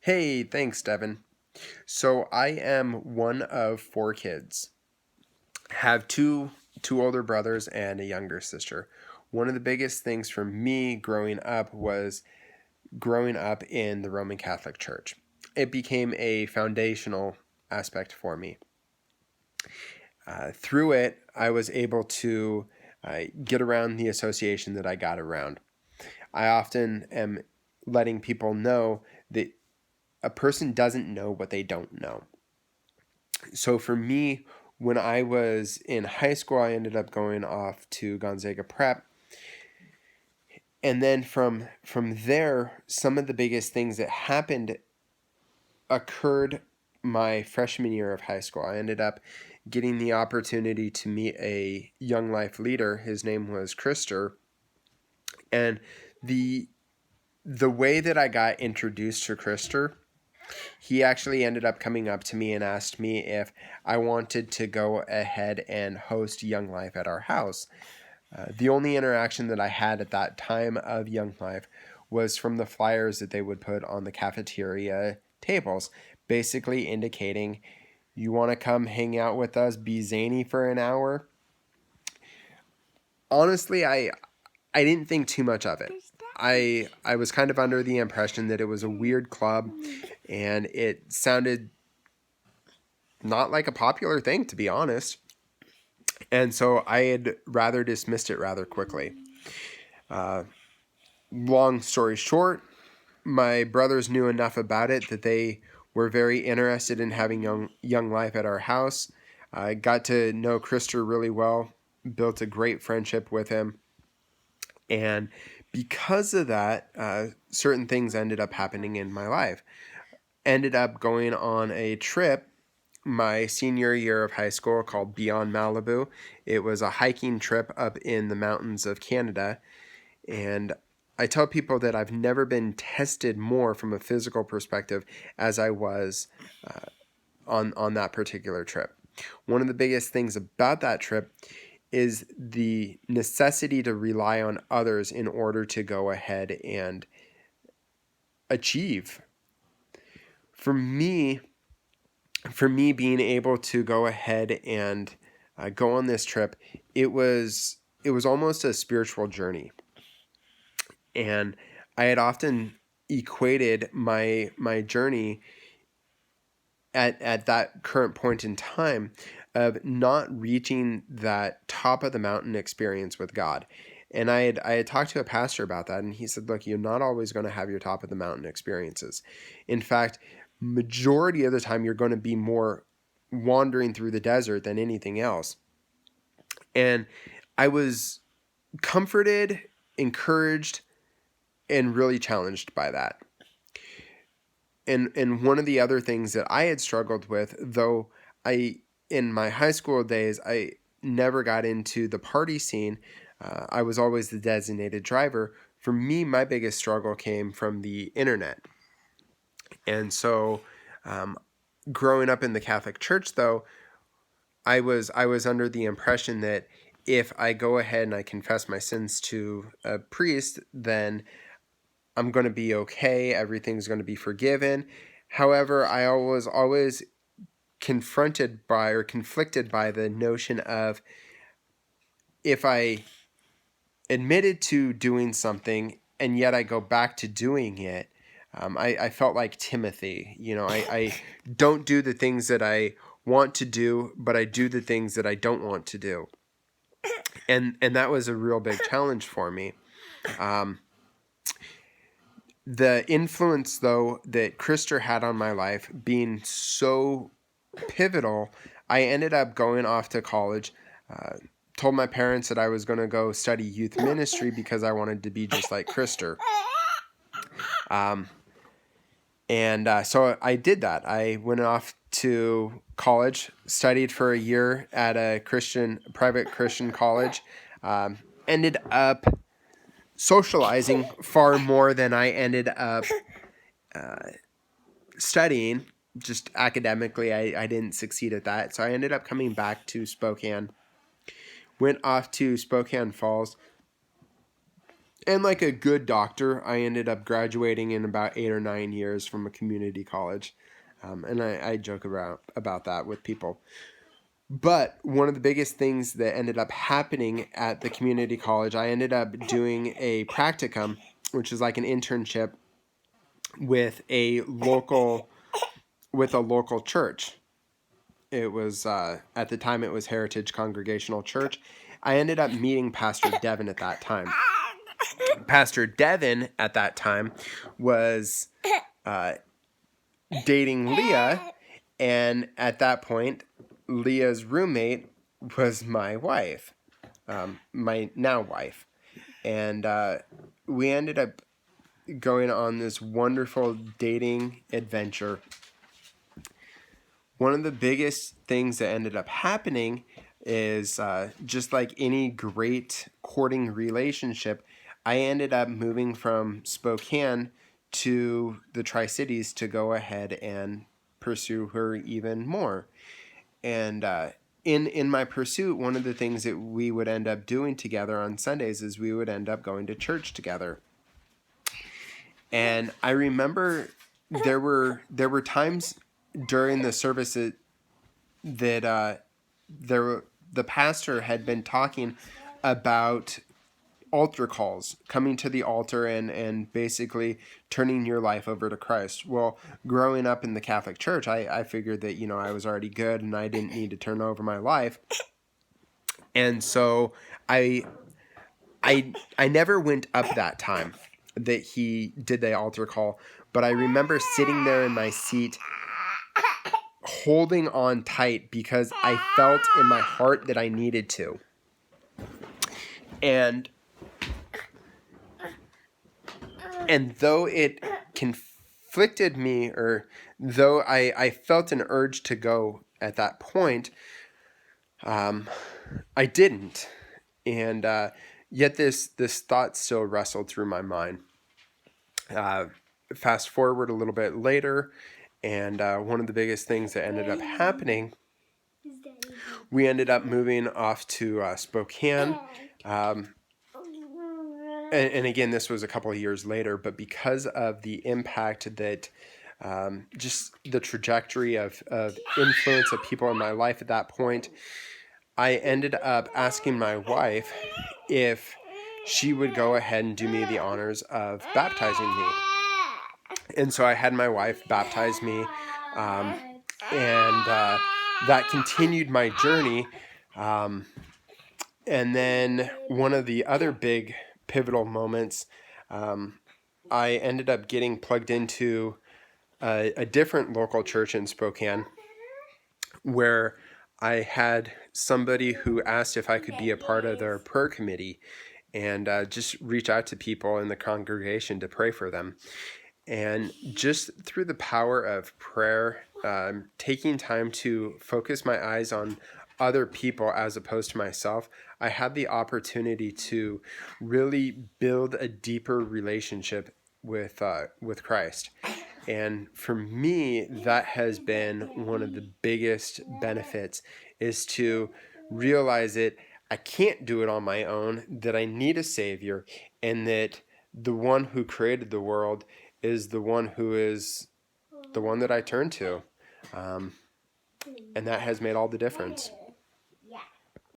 Hey, thanks, Devin. So I am one of four kids. Have two older brothers and a younger sister. One of the biggest things for me growing up was growing up in the Roman Catholic Church. It became a foundational aspect for me. Through it, I was able to get around the association that I got around. I often am letting people know that a person doesn't know what they don't know. So for me, when I was in high school, I ended up going off to Gonzaga Prep. And then from there, some of the biggest things that happened occurred my freshman year of high school. I ended up getting the opportunity to meet a young life leader. His name was Krister. And the way that I got introduced to Krister, he actually ended up coming up to me and asked me if I wanted to go ahead and host Young Life at our house. The only interaction that I had at that time of Young Life was from the flyers that they would put on the cafeteria tables, basically indicating, you want to come hang out with us, be zany for an hour? Honestly, I didn't think too much of it. I was kind of under the impression that it was a weird club and it sounded not like a popular thing, to be honest. And so I had rather dismissed it rather quickly. Long story short, my brothers knew enough about it that they were very interested in having young life at our house. I got to know Krister really well, built a great friendship with him. And because of that, certain things ended up happening in my life. Ended up going on a trip my senior year of high school called Beyond Malibu. It was a hiking trip up in the mountains of Canada. And I tell people that I've never been tested more from a physical perspective as I was on that particular trip. One of the biggest things about that trip is the necessity to rely on others in order to go ahead and achieve. For me being able to go ahead and go on this trip, it was almost a spiritual journey. And I had often equated my journey at that current point in time of not reaching that top of the mountain experience with God. And I had talked to a pastor about that, and he said, look, you're not always going to have your top of the mountain experiences. In fact, majority of the time you're going to be more wandering through the desert than anything else. And I was comforted, encouraged, and really challenged by that. And one of the other things that I had struggled with, though in my high school days, I never got into the party scene. I was always the designated driver. For me, my biggest struggle came from the internet. And so growing up in the Catholic Church, though, I was under the impression that if I go ahead and I confess my sins to a priest, then I'm going to be okay. Everything's going to be forgiven. However, I was always conflicted by the notion of, if I admitted to doing something and yet I go back to doing it, I felt like Timothy. I don't do the things that I want to do, but I do the things that I don't want to do. And that was a real big challenge for me. The influence, though, that Krister had on my life being so pivotal, I ended up going off to college, told my parents that I was going to go study youth ministry because I wanted to be just like Krister. So I did that. I went off to college, studied for a year at a private Christian college, ended up socializing far more than I ended up studying. Just academically, I didn't succeed at that. So I ended up coming back to Spokane. Went off to Spokane Falls. And like a good doctor, I ended up graduating in about 8 or 9 years from a community college. And I joke about that with people. But one of the biggest things that ended up happening at the community college, I ended up doing a practicum, which is like an internship with a local church. It was at the time it was Heritage Congregational Church. I ended up meeting Pastor Devin at that time. Pastor Devin at that time was dating Leah, and at that point, Leah's roommate was my wife, my now wife, and we ended up going on this wonderful dating adventure. One of the biggest things that ended up happening is just like any great courting relationship, I ended up moving from Spokane to the Tri-Cities to go ahead and pursue her even more. And in my pursuit, one of the things that we would end up doing together on Sundays is we would end up going to church together. And I remember there were times during the service that the pastor had been talking about altar calls, coming to the altar and basically turning your life over to Christ. Well, growing up in the Catholic Church, I figured that, I was already good and I didn't need to turn over my life. And so I never went up that time that he did the altar call, but I remember sitting there in my seat holding on tight because I felt in my heart that I needed to. And though it conflicted me, or though I felt an urge to go at that point, I didn't. And yet this thought still wrestled through my mind. Fast forward a little bit later, and one of the biggest things that ended up happening, we ended up moving off to Spokane. And again, this was a couple of years later, but because of the impact that just the trajectory of influence of people in my life at that point, I ended up asking my wife if she would go ahead and do me the honors of baptizing me. And so I had my wife baptize me, and that continued my journey. And then one of the other big pivotal moments, I ended up getting plugged into a different local church in Spokane, where I had somebody who asked if I could be a part of their prayer committee and just reach out to people in the congregation to pray for them. And just through the power of prayer, taking time to focus my eyes on other people as opposed to myself, I had the opportunity to really build a deeper relationship with Christ. And for me, that has been one of the biggest benefits, is to realize that I can't do it on my own, that I need a Savior, and that the one who created the world is the one who is the one that I turn to. And that has made all the difference.